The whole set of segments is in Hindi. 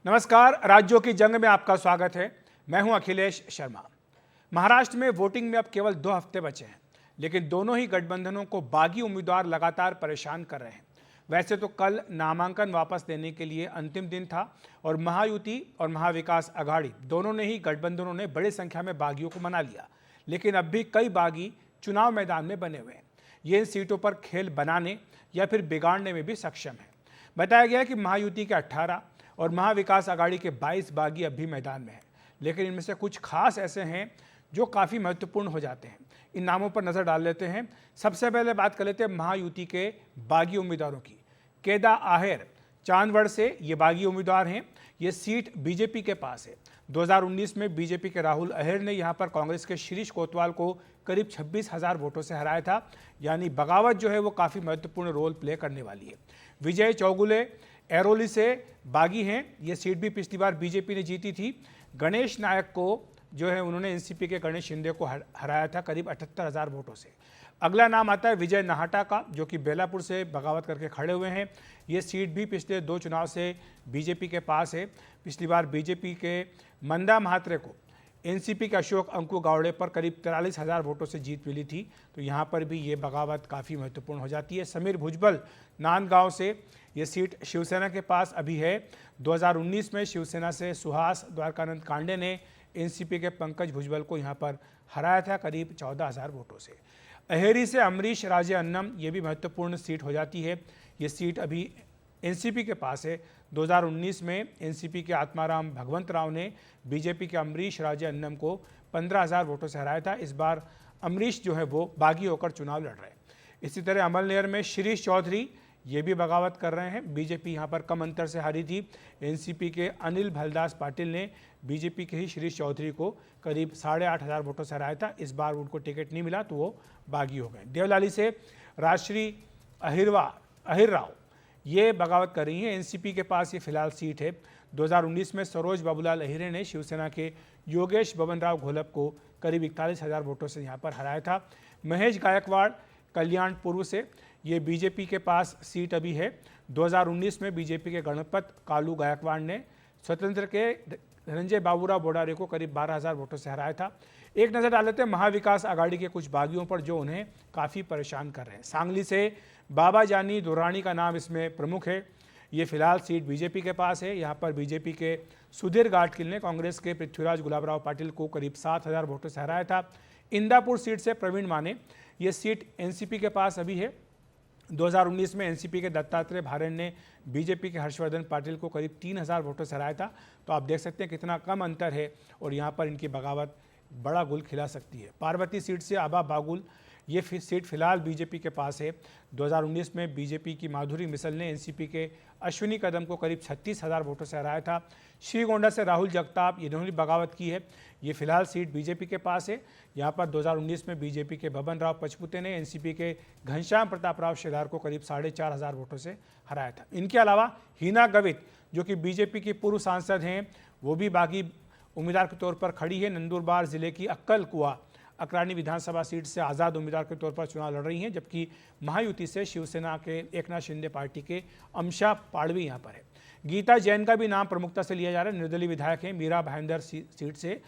नमस्कार, राज्यों की जंग में आपका स्वागत है। मैं हूं अखिलेश शर्मा। महाराष्ट्र में वोटिंग में अब केवल 2 हफ्ते बचे हैं, लेकिन दोनों ही गठबंधनों को बागी उम्मीदवार लगातार परेशान कर रहे हैं। वैसे तो कल नामांकन वापस लेने के लिए अंतिम दिन था और महायुति और महाविकास अघाड़ी दोनों ने ही गठबंधनों ने बड़ी संख्या में बागियों को मना लिया, लेकिन अब भी कई बागी चुनाव मैदान में बने हुए हैं। ये इन सीटों पर खेल बनाने या फिर बिगाड़ने में भी सक्षम है। बताया गया है कि महायुति के 18 और महाविकास अघाड़ी के 22 बागी अब भी मैदान में हैं, लेकिन इनमें से कुछ खास ऐसे हैं जो काफ़ी महत्वपूर्ण हो जाते हैं। इन नामों पर नज़र डाल लेते हैं। सबसे पहले बात कर लेते हैं महायुति के बागी उम्मीदवारों की। केदा आहेर चांदवड़ से ये बागी उम्मीदवार हैं। ये सीट बीजेपी के पास है। 2019 में बीजेपी के राहुल अहिर ने यहाँ पर कांग्रेस के शिरीष कोतवाल को करीब 26,000 वोटों से हराया था। यानी बगावत जो है वो काफ़ी महत्वपूर्ण रोल प्ले करने वाली है। विजय चौगुले एरोली से बागी हैं। ये सीट भी पिछली बार बीजेपी ने जीती थी। गणेश नायक को जो है उन्होंने एनसीपी के गणेश शिंदे को हराया था करीब 78,000 वोटों से। अगला नाम आता है विजय नाहटा का, जो कि बेलापुर से बगावत करके खड़े हुए हैं। ये सीट भी पिछले 2 चुनाव से बीजेपी के पास है। पिछली बार बीजेपी के मंदा महात्रे को एनसीपी के अशोक अंकु गावड़े पर करीब 43,000 वोटों से जीत मिली थी। तो यहाँ पर भी ये बगावत काफ़ी महत्वपूर्ण हो जाती है। समीर भुजबल नांदगांव से ये सीट शिवसेना के पास अभी है। 2019 में शिवसेना से सुहास द्वारकानंद कांडे ने एनसीपी के पंकज भुजबल को यहाँ पर हराया था करीब 14,000 वोटों से। अहेरी से अमरीश राजे अन्नम, ये भी महत्वपूर्ण सीट हो जाती है। ये सीट अभी एनसीपी के पास है। 2019 में एनसीपी के आत्माराम भगवंत राव ने बीजेपी के अमरीश राजे अन्नम को 15,000 वोटों से हराया था। इस बार अमरीश जो है वो बागी होकर चुनाव लड़ रहे हैं। इसी तरह अमलनेर में शिरीष चौधरी ये भी बगावत कर रहे हैं। बीजेपी यहाँ पर कम अंतर से हारी थी। एनसीपी के अनिल भलदास पाटिल ने बीजेपी के ही शिरीष चौधरी को करीब 8,500 वोटों से हराया था। इस बार उनको टिकट नहीं मिला तो वो बागी हो गए। देवलाली से राजश्री अहिर राव ये बगावत कर रही हैं। एनसीपी के पास ये फिलहाल सीट है। 2019 में सरोज बाबूलाल अहिरे ने शिवसेना के योगेश बबन राव घोलप को करीब 41,000 वोटों से यहाँ पर हराया था। महेश गायकवाड़ कल्याण पूर्व से ये बीजेपी के पास सीट अभी है। 2019 में बीजेपी के गणपत कालू गायकवाड़ ने स्वतंत्र के धनंजय बाबूराव बोडारे को करीब 12,000 वोटों से हराया था। एक नज़र डाल लेते हैं महाविकास अघाड़ी के कुछ बागियों पर जो उन्हें काफ़ी परेशान कर रहे हैं। सांगली से बाबा जानी दुर्रानी का नाम इसमें प्रमुख है। ये फिलहाल सीट बीजेपी के पास है। यहाँ पर बीजेपी के सुधीर गाडकिल ने कांग्रेस के पृथ्वीराज गुलाबराव पाटिल को करीब 7,000 वोटों से हराया था। इंदापुर सीट से प्रवीण माने, ये सीट एनसीपी के पास अभी है। 2019 में एनसीपी के दत्तात्रेय भारन ने बीजेपी के हर्षवर्धन पाटिल को करीब 3,000 वोटों से हराया था। तो आप देख सकते हैं कितना कम अंतर है और यहाँ पर इनकी बगावत बड़ा गुल खिला सकती है। पार्वती सीट से आबा बागुल, ये सीट फिलहाल बीजेपी के पास है। 2019 में बीजेपी की माधुरी मिसल ने एनसीपी के अश्विनी कदम को करीब 36,000 वोटों से हराया था। श्रीगोंडा से राहुल जगताप, इन्होंने बगावत की है। ये फिलहाल सीट बीजेपी के पास है। यहाँ पर 2019 में बीजेपी के बबन राव पचपुते ने एनसीपी के घनश्याम प्रताप राव शेलार को करीब 4,500 वोटों से हराया था। इनके अलावा हिना गवित, जो कि बीजेपी की पूर्व सांसद हैं, वो भी बागी उम्मीदवार के तौर पर खड़ी है। नंदुरबार जिले की अक्कल कुआ अकरानी विधानसभा सीट से आज़ाद उम्मीदवार के तौर पर चुनाव लड़ रही हैं, जबकि महायुति से शिवसेना के एकनाथ शिंदे पार्टी के अमशा पाड़वी यहाँ पर है। गीता जैन का भी नाम प्रमुखता से लिया जा रहा है। निर्दलीय विधायक हैं। मीरा भाईंदर सीट से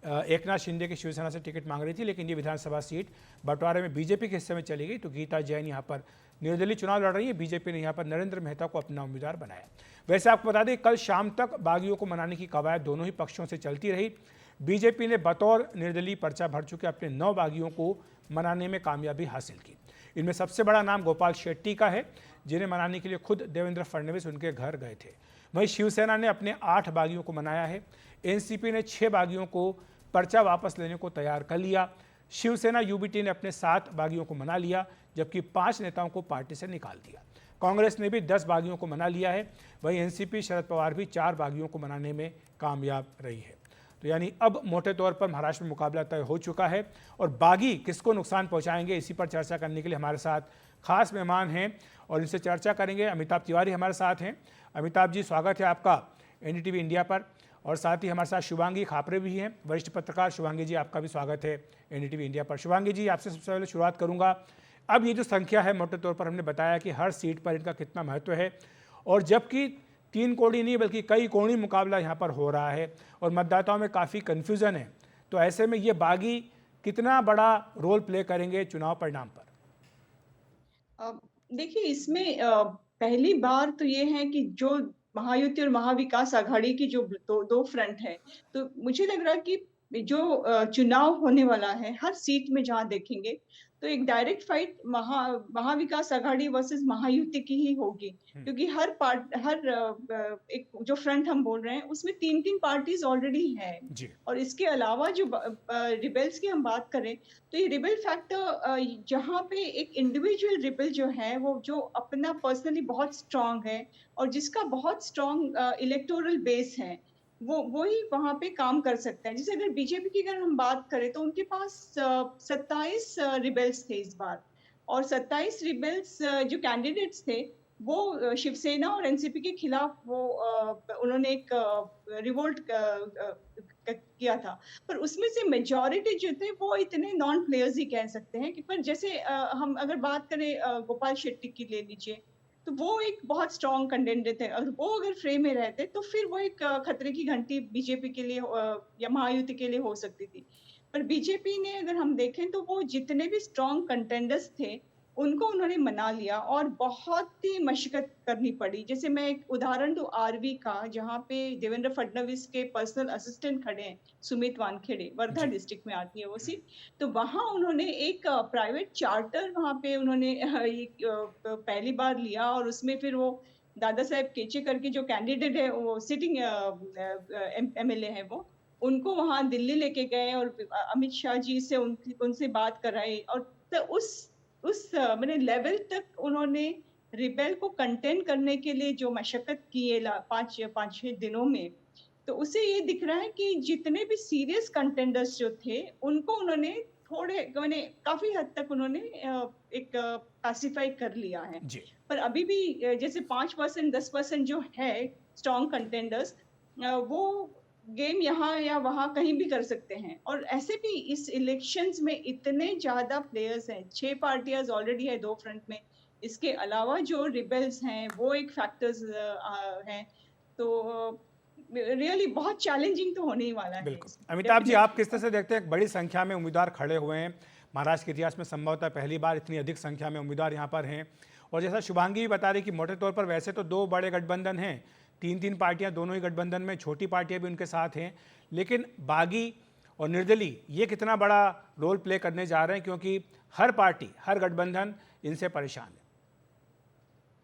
एकनाथ शिंदे की शिवसेना से टिकट मांग रही थी, लेकिन ये विधानसभा सीट बंटवारे में बीजेपी के हिस्से में चली गई। तो गीता जैन यहाँ पर निर्दलीय चुनाव लड़ रही है। बीजेपी ने यहाँ पर नरेंद्र मेहता को अपना उम्मीदवार बनाया। वैसे आपको बता दें, कल शाम तक बागियों को मनाने की कवायद दोनों ही पक्षों से चलती रही। बीजेपी ने बतौर निर्दलीय पर्चा भर चुके अपने 9 बागियों को मनाने में कामयाबी हासिल की। इनमें सबसे बड़ा नाम गोपाल शेट्टी का है, जिन्हें मनाने के लिए खुद देवेंद्र फडणवीस उनके घर गए थे। वहीं शिवसेना ने अपने 8 बागियों को मनाया है। एनसीपी ने 6 बागियों को पर्चा वापस लेने को तैयार कर लिया। शिवसेना यूबीटी ने अपने 7 बागियों को मना लिया, जबकि 5 नेताओं को पार्टी से निकाल दिया। कांग्रेस ने भी 10 बागियों को मना लिया है। वहीं एनसीपी शरद पवार भी 4 बागियों को मनाने में कामयाब रही है। तो यानी अब मोटे तौर पर महाराष्ट्र में मुकाबला तय हो चुका है और बागी किसको नुकसान पहुंचाएंगे, इसी पर चर्चा करने के लिए हमारे साथ खास मेहमान हैं और इनसे चर्चा करेंगे। अमिताभ तिवारी हमारे साथ हैं। अमिताभ जी, स्वागत है आपका एनडीटीवी इंडिया पर। और साथ ही हमारे साथ शुभांगी खापरे भी हैं, वरिष्ठ पत्रकार। शुभांगी जी, आपका भी स्वागत है एनडीटीवी इंडिया पर। शुभांगी जी, आपसे सबसे पहले शुरुआत करूंगा। अब ये जो संख्या है, मोटे तौर पर हमने बताया कि हर सीट पर इनका कितना महत्व है, और जबकि तीन कोणी नहीं बल्कि कई कोणी मुकाबला यहाँ पर हो रहा है और मतदाताओं में काफ़ी कन्फ्यूज़न है। तो ऐसे में ये बागी कितना बड़ा रोल प्ले करेंगे चुनाव परिणाम पर? अ, देखिए इसमें पहली बार तो ये है कि जो महायुति और महाविकास आघाड़ी की जो दो फ्रंट है, तो मुझे लग रहा है कि जो चुनाव होने वाला है, हर सीट में जहाँ देखेंगे, तो एक direct fight Maha Vikas Aghadi versus Mahayuti की ही होगी। क्योंकि एक जो फ्रंट हम बोल रहे हैं, उसमें 3-3 पार्टीज़ ऑलरेडी हैं। जी। और इसके अलावा जो रिबेल्स की हम बात करें, तो ये रिबेल फैक्टर जहाँ पे एक इंडिविजुअल रिबेल जो है वो जो अपना पर्सनली बहुत स्ट्रांग है और जिसका बहुत स्ट्रांग इलेक्टोरल बेस है, वो ही वहाँ पे काम कर सकता है। जैसे अगर बीजेपी की अगर हम बात करें तो उनके पास 27 रिबेल्स थे इस बार और 27 रिबेल्स जो कैंडिडेट्स थे वो शिवसेना और एनसीपी के खिलाफ वो उन्होंने एक रिवोल्ट किया था। पर उसमें से मेजॉरिटी जो थे वो इतने नॉन प्लेयर्स ही कह सकते हैं कि पर जैसे हम अगर बात करें गोपाल शेट्टी की ले लीजिए, तो वो एक बहुत स्ट्रॉन्ग कंटेंडर थे और वो अगर फ्रेम में रहते तो फिर वो एक खतरे की घंटी बीजेपी के लिए या महायुति के लिए हो सकती थी। पर बीजेपी ने अगर हम देखें तो वो जितने भी स्ट्रॉन्ग कंटेंडर्स थे, उनको उन्होंने मना लिया और बहुत ही मशक्कत करनी पड़ी। जैसे मैं एक उदाहरण दूँ आरवी का, जहाँ पे देवेंद्र फडणवीस के पर्सनल असिस्टेंट खड़े हैं, सुमित वानखेड़े, वर्धा जी। डिस्ट्रिक्ट में आती है वो सीट। तो वहाँ उन्होंने एक प्राइवेट चार्टर वहाँ पे उन्होंने पहली बार लिया और उसमें फिर वो दादा साहेब केचे करके जो कैंडिडेट है, वो सिटिंग एमएलए है वो, उनको वहाँ दिल्ली लेके गए और अमित शाह जी से उनसे बात कराई और तो मैंने लेवल तक उन्होंने रिबेल को कंटेन करने के लिए जो मशक्कत की है 5-6 दिनों में, तो उससे ये दिख रहा है कि जितने भी सीरियस कंटेंडर्स जो थे, उनको उन्होंने थोड़े माने काफ़ी हद तक उन्होंने एक पैसिफाई कर लिया है। जी। पर अभी भी जैसे 5% 10% जो है स्ट्रॉन्ग कंटेंडर्स, वो गेम यहाँ या वहाँ कहीं भी कर सकते हैं और ऐसे भी इस इलेक्शंस में इतने ज़्यादा प्लेयर्स हैं, 6 पार्टियाँ ऑलरेडी है 2 फ्रंट में। इसके अलावा जो रिबेल्स हैं, वो एक फैक्टर्स हैं। तो रियली बहुत चैलेंजिंग तो होने ही वाला है बिल्कुल। इसमें, अमिताभ जी, आप डेफिनिटली। किस तरह से देखते हैं एक बड़ी संख्या में उम्मीदवार खड़े हुए हैं? महाराष्ट्र के इतिहास में संभवतः पहली बार इतनी अधिक संख्या में उम्मीदवार यहाँ पर हैं और जैसा शुभांगी भी बता रही कि मोटे तौर पर वैसे तो दो बड़े गठबंधन हैं, तीन तीन पार्टियाँ दोनों ही गठबंधन में, छोटी पार्टियाँ भी उनके साथ हैं, लेकिन बागी और निर्दलीय ये कितना बड़ा रोल प्ले करने जा रहे हैं, क्योंकि हर पार्टी, हर गठबंधन इनसे परेशान है।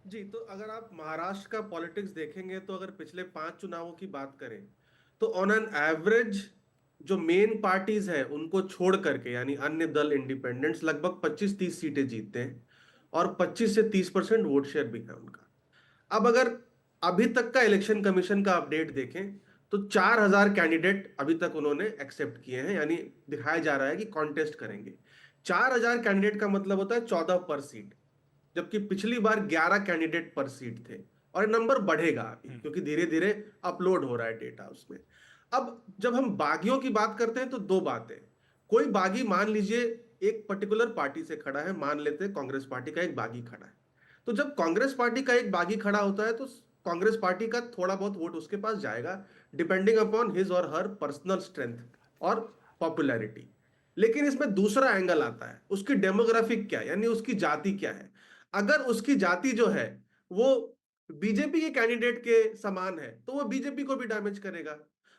जी, तो अगर आप महाराष्ट्र का पॉलिटिक्स देखेंगे तो अगर पिछले 5 चुनावों की बात करें तो ऑन एन एवरेज जो मेन पार्टीज है उनको छोड़ करके यानी अन्य दल इंडिपेंडेंट्स लगभग 25-30 सीटें जीतते हैं और 25 से 30% वोट शेयर भी है उनका। अब अगर अभी तक का इलेक्शन कमीशन का अपडेट देखें तो 4000 कैंडिडेट अभी तक उन्होंने एक्सेप्ट किए हैं, यानी दिखाया जा रहा है कि कॉन्टेस्ट करेंगे। 4000 कैंडिडेट का मतलब होता है 14 पर सीट, जबकि पिछली बार 11 कैंडिडेट पर सीट थे और ये नंबर बढ़ेगा अभी क्योंकि धीरे धीरे अपलोड हो रहा है डेटा उसमें। अब जब हम बागियों की बात करते हैं तो दो बातें। कोई बागी मान लीजिए एक पर्टिकुलर पार्टी से खड़ा है, मान लेते हैं कांग्रेस पार्टी का एक बागी खड़ा है, तो जब कांग्रेस पार्टी का एक बागी खड़ा होता है तो कांग्रेस पार्टी का थोड़ा बहुत वोट उसके पास जाएगा, डिपेंडिंग अपॉन हिज और हर पर्सनल स्ट्रेंथ और पॉपुलैरिटी। लेकिन इसमें दूसरा एंगल आता है, उसकी डेमोग्राफिक क्या है, यानी उसकी जाति क्या है। अगर उसकी जाति जो है वो बीजेपी के कैंडिडेट के समान है तो वो बीजेपी को भी डैमेज करेगा।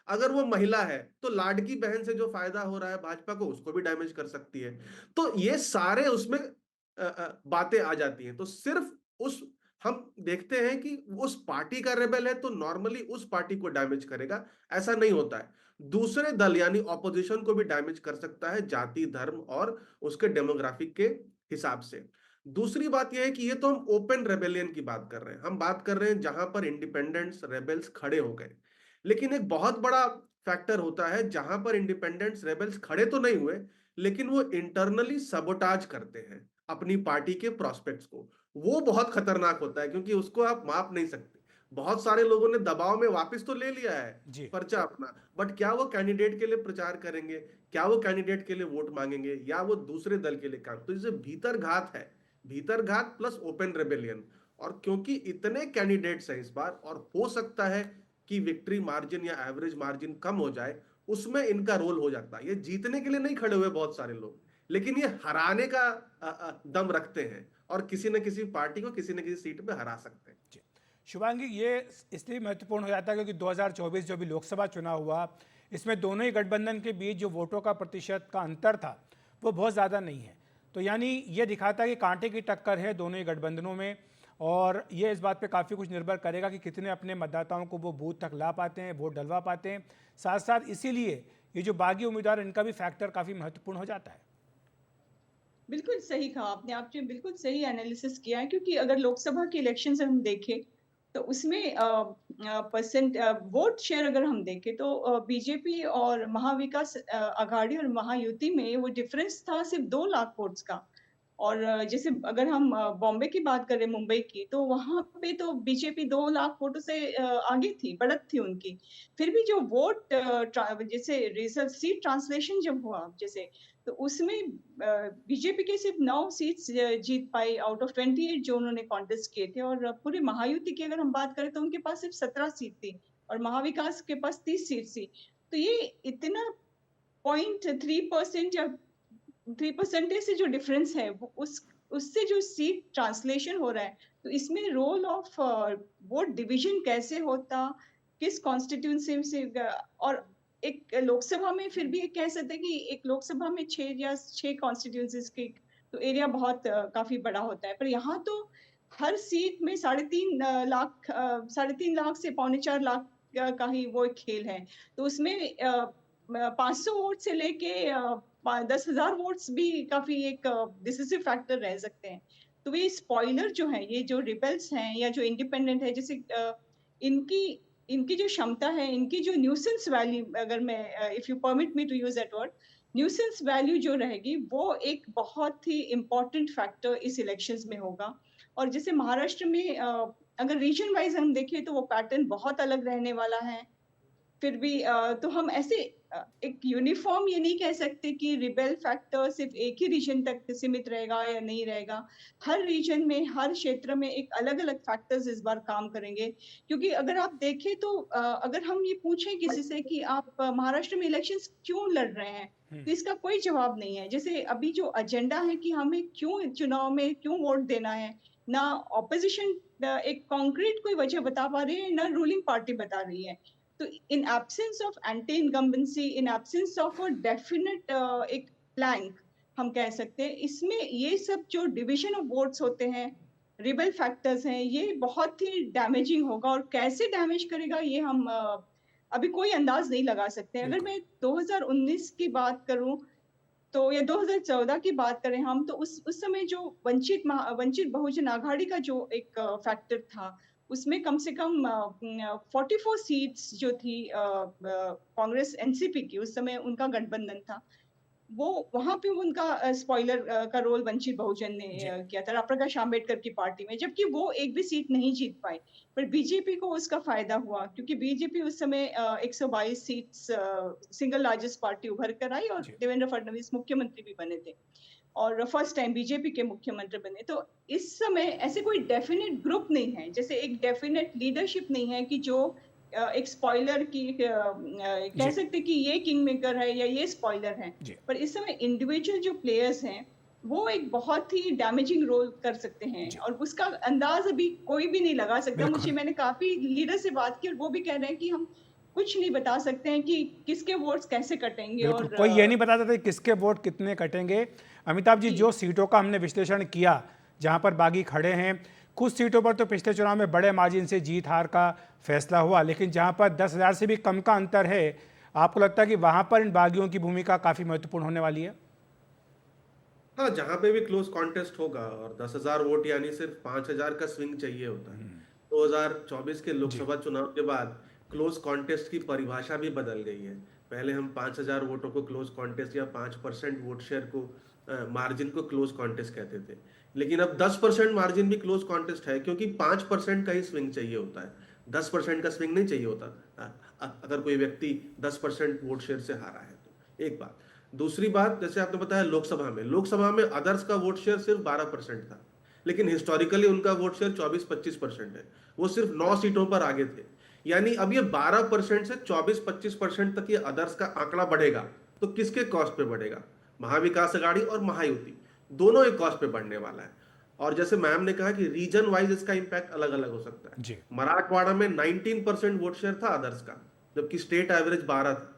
अगर वो महिला है तो लाडकी बहन से जो फायदा हो रहा है भाजपा को उसको भी डैमेज कर सकती है। तो ये सारे उसमें बातें आ जाती हैं। तो सिर्फ उस हम देखते हैं कि उस पार्टी का रेबल है तो नॉर्मली उस पार्टी को डैमेज करेगा, ऐसा नहीं होता है। दूसरे दल यानी ऑपोजिशन को भी डैमेज कर सकता है जाति, धर्म और उसके डेमोग्राफिक के हिसाब से। दूसरी बात यह है कि ये तो हम ओपन रेबेलियन की बात कर रहे हैं, हम बात कर रहे हैं जहां पर इंडिपेंडेंट्स रेबेल्स खड़े हो गए। लेकिन एक बहुत बड़ा फैक्टर होता है जहां पर इंडिपेंडेंट्स रेबेल्स खड़े तो नहीं हुए लेकिन वो इंटरनली सबोटाज करते हैं अपनी पार्टी के प्रोस्पेक्ट्स को। वो बहुत खतरनाक होता है क्योंकि उसको आप माप नहीं सकते। बहुत सारे लोगों ने दबाव में वापस तो ले लिया है जी। पर्चा अपना, बट क्या वो कैंडिडेट के लिए प्रचार करेंगे, क्या वो कैंडिडेट के लिए वोट मांगेंगे, या वो दूसरे दल के लिए काम। तो जैसे भीतर घात है, भीतर घात प्लस ओपन रेबेलियन, और क्योंकि इतने कैंडिडेट्स हैं इस बार, और हो सकता है कि विक्ट्री मार्जिन या एवरेज मार्जिन कम हो जाए, उसमें इनका रोल हो जाता है। ये जीतने के लिए नहीं खड़े हुए बहुत सारे लोग, लेकिन ये हराने का दम रखते हैं और किसी न किसी पार्टी को किसी न किसी सीट पे हरा सकते हैं। जी। शुभांगी, ये इसलिए महत्वपूर्ण हो जाता है क्योंकि 2024 जो भी लोकसभा चुनाव हुआ, इसमें दोनों ही गठबंधन के बीच जो वोटों का प्रतिशत का अंतर था वो बहुत ज़्यादा नहीं है। तो यानी ये दिखाता है कि कांटे की टक्कर है दोनों ही गठबंधनों में, और ये इस बात पे काफ़ी कुछ निर्भर करेगा कि कितने अपने मतदाताओं को वो बूथ तक ला पाते हैं, वोट डलवा पाते हैं। साथ साथ इसीलिए ये जो बागी उम्मीदवार, इनका भी फैक्टर काफ़ी महत्वपूर्ण हो जाता है। बिल्कुल सही कहा आपने, आपने बिल्कुल सही एनालिसिस किया है, क्योंकि अगर लोकसभा के इलेक्शन से हम देखें तो उसमें परसेंट वोट शेयर अगर हम देखें तो बीजेपी और महाविकास आघाड़ी और महायुति में वो डिफरेंस था सिर्फ 2 लाख वोट्स का। और जैसे अगर हम बॉम्बे की बात करें, मुंबई की, तो वहाँ पे तो बीजेपी 2 लाख वोटों से आगे थी, बढ़त थी उनकी। फिर भी जो वोट जैसे रिजल्ट सीट ट्रांसलेशन जब हुआ जैसे, तो उसमें बीजेपी के सिर्फ 9 seats Jeet pi out of 28 जो उन्होंने कॉन्टेस्ट किए थे, और पूरे महायुति की अगर हम बात करें तो उनके पास सिर्फ 17 सीट थी और महाविकास के पास 30 सीट थी। तो ये इतना 0.3% या 3% से जो डिफरेंस है वो उससे जो सीट ट्रांसलेशन हो रहा है, तो इसमें रोल ऑफ वोट डिवीजन कैसे होता, किस कॉन्स्टिट्यूंसी से और एक लोकसभा में फिर भी ये कह सकते हैं कि एक लोकसभा में 6 कॉन्स्टिट्यूंसीज के, तो एरिया बहुत काफी बड़ा होता है। पर यहाँ तो हर सीट में 3.5 लाख से 3.25 लाख का ही वो एक खेल है। तो उसमें 500 वोट से लेके 10,000 वोट्स भी काफी एक डिसिसिव फैक्टर रह सकते हैं। तो ये स्पॉइलर जो है, ये जो रिबेल्स हैं या जो इंडिपेंडेंट है, जैसे इनकी इनकी जो क्षमता है, इनकी जो न्यूसेंस वैल्यू, अगर मैं if you permit me to use that word, nuisance value जो रहेगी वो एक बहुत ही इम्पोर्टेंट फैक्टर इस इलेक्शंस में होगा। और जैसे महाराष्ट्र में अगर रीजन वाइज हम देखें तो वो पैटर्न बहुत अलग रहने वाला है। फिर भी तो हम ऐसे एक यूनिफॉर्म ये नहीं कह सकते कि रिबेल फैक्टर सिर्फ एक ही रीजन तक सीमित रहेगा या नहीं रहेगा। हर रीजन में, हर क्षेत्र में एक अलग-अलग फैक्टर्स इस बार काम करेंगे। क्योंकि अगर आप देखें तो अगर हम ये पूछें किसी से कि आप महाराष्ट्र में इलेक्शंस क्यों लड़ रहे हैं, तो इसका कोई जवाब नहीं है। जैसे अभी जो एजेंडा है कि हमें क्यों चुनाव में क्यों वोट देना है, ना ऑपोजिशन एक कॉन्क्रीट कोई वजह बता पा रही है, ना रूलिंग पार्टी बता रही है। तो in absence of anti incumbency, in absence of a definite एक प्लैंक, हम कह सकते हैं, इसमें ये सब जो डिवीजन ऑफ वोट्स होते हैं, रिबेल फैक्टर्स हैं, ये बहुत ही डैमेजिंग होगा। और कैसे डैमेज करेगा ये हम अभी कोई अंदाज नहीं लगा सकते। अगर बिल्कुल। मैं 2019 की बात करूं तो, या 2014 की बात करें हम, तो उस समय जो वंचित बहुजन आघाड़ी का जो एक फैक्टर था, उसमें कम से कम 44 सीट्स जो थी कांग्रेस एनसीपी की, उस समय उनका गठबंधन था, वो वहां पे उनका स्पॉइलर का रोल वंचित बहुजन ने जी। किया था रामप्रकाश आम्बेडकर की पार्टी में, जबकि वो एक भी सीट नहीं जीत पाई। पर बीजेपी को उसका फायदा हुआ, क्योंकि बीजेपी उस समय 122 सीट्स सिंगल लार्जेस्ट पार्टी उभर कर आई, और जी। देवेंद्र फडणवीस मुख्यमंत्री भी बने थे और फर्स्ट टाइम बीजेपी के मुख्यमंत्री बने। तो इस समय ऐसे कोई डेफिनेट ग्रुप नहीं है, जैसे एक डेफिनेट लीडरशिप नहीं है कि जो एक स्पॉइलर की कह जी। सकते कि ये किंग मेकर है या ये स्पॉइलर है। जी। पर इस समय इंडिविजुअल जो प्लेयर्स हैं वो एक बहुत ही डैमेजिंग रोल कर सकते हैं, जी। और उसका अंदाज अभी कोई भी नहीं लगा सकता। मुझे, बिल्कुल। मैंने काफी लीडर से बात की और वो भी कह रहे हैं कि हम कुछ नहीं बता सकते हैं कि किसके वोट्स कैसे कटेंगे। बिल्कुल, और कोई ये नहीं बताता था किसके वोट कितने कटेंगे। अमिताभ जी, जी जो सीटों का हमने विश्लेषण किया जहां पर बागी खड़े हैं, कुछ सीटों पर तो पिछले चुनाव में बड़े मार्जिन से जीत हार का फैसला हुआ, लेकिन जहां पर 10,000 से भी कम का अंतर है, आपको लगता है कि वहां पर इन बागियों की भूमिका काफ़ी महत्वपूर्ण होने वाली है? हाँ, जहां पे भी क्लोज कॉन्टेस्ट होगा, और 10,000 वोट यानी सिर्फ 5,000 का स्विंग चाहिए होता है। 2024 के जी। लोकसभा चुनाव के बाद क्लोज कॉन्टेस्ट की परिभाषा भी बदल गई है। पहले हम 5,000 वोटों को क्लोज कॉन्टेस्ट या 5% वोट शेयर को मार्जिन को क्लोज कॉन्टेस्ट कहते थे, लेकिन अब 10% मार्जिन भी क्लोज कॉन्टेस्ट है, क्योंकि 5% का ही स्विंग चाहिए होता है, 10% का स्विंग नहीं चाहिए होता। अगर कोई व्यक्ति 10% वोट शेयर से हारा है तो। एक बात। दूसरी बात, जैसे आपने बताया लोकसभा में अदर्स का वोट शेयर सिर्फ 12% था, लेकिन हिस्टोरिकली उनका वोट शेयर 24-25% है। वो सिर्फ 9 सीटों पर आगे थे। यानी अब ये 12% से 24-25% तक ये अदर्स का आंकड़ा बढ़ेगा, तो किसके कॉस्ट पे बढ़ेगा? महाविकास अघाड़ी और महायुति दोनों एक कॉस्ट पे बढ़ने वाला है। और जैसे मैम ने कहा कि रीजन वाइज इसका इंपैक्ट अलग अलग हो सकता है। जी। मराठवाड़ा में 19% वोट शेयर था अदर्स का, जबकि स्टेट एवरेज 12 था।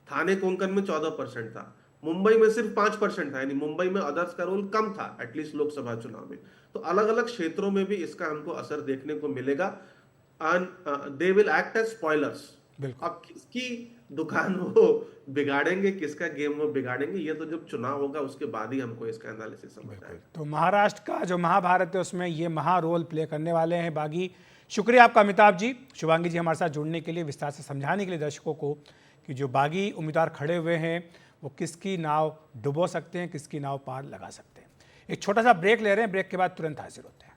थाने कोंकण में 14% था। मुंबई में सिर्फ 5% था, यानी मुंबई में अदर्स का रोल कम था एटलीस्ट लोकसभा चुनाव में। तो अलग अलग क्षेत्रों में भी इसका हमको असर देखने को मिलेगा। They will act as spoilers. बिल्कुल। अब किसकी दुकान वो बिगाड़ेंगे, किसका गेम वो बिगाड़ेंगे, ये तो जब चुनाव होगा उसके बाद ही हमको इसका एनालिसिस समझ आएगा। तो महाराष्ट्र का जो महाभारत है उसमें ये महा रोल प्ले करने वाले हैं बागी। शुक्रिया आपका अमिताभ जी, शुभांगी जी, हमारे साथ जुड़ने के लिए, विस्तार से समझाने के लिए दर्शकों को कि जो बागी उम्मीदवार खड़े हुए हैं वो किसकी नाव डुबो सकते हैं, किसकी नाव पार लगा सकते हैं। एक छोटा सा ब्रेक ले रहे हैं, ब्रेक के बाद तुरंत हाजिर होते हैं।